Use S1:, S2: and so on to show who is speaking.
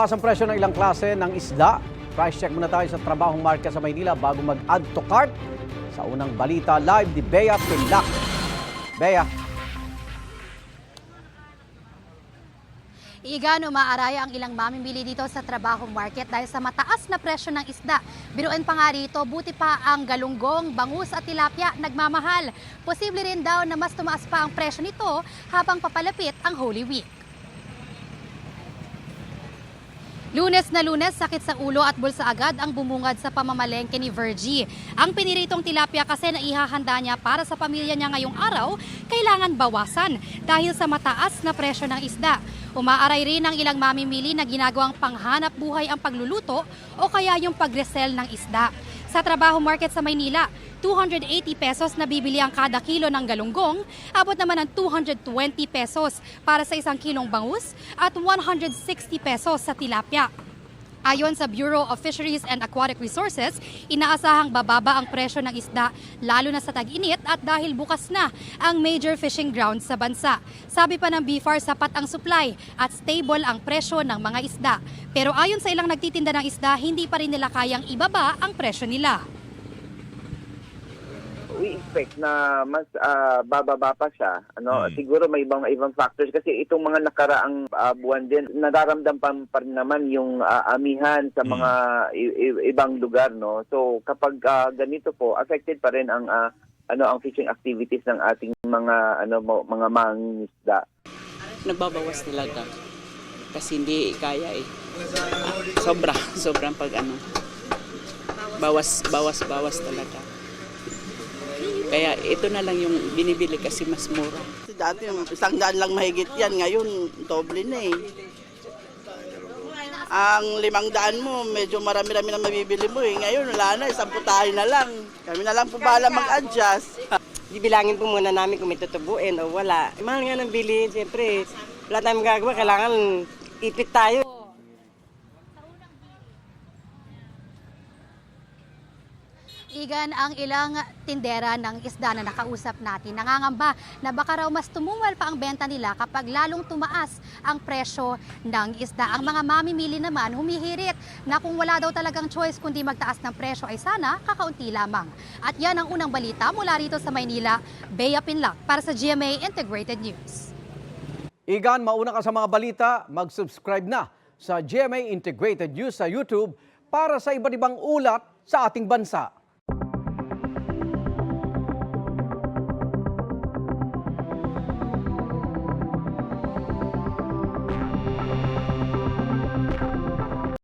S1: Tumaas ang presyo ng ilang klase ng isda. Price check muna tayo sa Trabahong Market sa Maynila bago mag-add to cart. Sa unang balita, live ni Bea Pinlac. Bea.
S2: Igan, umaaraya ang ilang mamimili dito sa Trabahong Market dahil sa mataas na presyo ng isda. Biruin pa nga rito, buti pa ang galunggong, bangus at tilapia nagmamahal. Posible rin daw na mas tumaas pa ang presyo nito habang papalapit ang Holy Week. Lunes na Lunes, sakit sa ulo at bulsa agad ang bumungad sa pamamalengke ni Virgie. Ang piniritong tilapia kasi na ihahanda niya para sa pamilya niya ngayong araw, kailangan bawasan dahil sa mataas na presyo ng isda. Umaaray rin ang ilang mamimili na ginagawang panghanap buhay ang pagluluto o kaya yung pagresell ng isda. Sa Trabahong Market sa Maynila, 280 pesos na bibili ang kada kilo ng galunggong, abot naman ng 220 pesos para sa isang kilong bangus at 160 pesos sa tilapia. Ayon sa Bureau of Fisheries and Aquatic Resources, inaasahang bababa ang presyo ng isda lalo na sa tag-init at dahil bukas na ang major fishing grounds sa bansa. Sabi pa ng BFAR, sapat ang supply at stable ang presyo ng mga isda. Pero ayon sa ilang nagtitinda ng isda, hindi pa rin nila kayang ibaba ang presyo nila.
S3: We expect na mas bababa pa siya. Siguro may ibang factors kasi itong mga nakaraang buwan din nararamdam pa rin naman yung amihan sa mga ibang lugar, no. So kapag ganito po, affected pa rin ang ang fishing activities ng ating mga mga mangingisda.
S4: Nagbabawas talaga kasi hindi kaya eh. Sobrang pag bawas talaga. Kaya ito na lang yung binibili kasi mas mura.
S5: Dati 100 lang mahigit yan, ngayon doble na eh. Ang 500 mo, medyo marami-rami na mabibili mo eh. Ngayon wala na, 10 tayo na lang. Kami na lang po bahala mag-adjust.
S6: Bibilangin po muna namin kung may tutubuin o wala. Mahal nga ng bilihin, siyempre. Wala tayong magagawa, kailangan ipit tayo.
S2: Igan, ang ilang tindera ng isda na nakausap natin, nangangamba na baka raw mas tumumal pa ang benta nila kapag lalong tumaas ang presyo ng isda. Ang mga mamimili naman humihirit na kung wala daw talagang choice kundi magtaas ng presyo ay sana kakaunti lamang. At yan ang unang balita mula rito sa Maynila. Bea Pinlac para sa GMA Integrated News.
S1: Igan, mauna ka sa mga balita, mag-subscribe na sa GMA Integrated News sa YouTube para sa iba't ibang ulat sa ating bansa.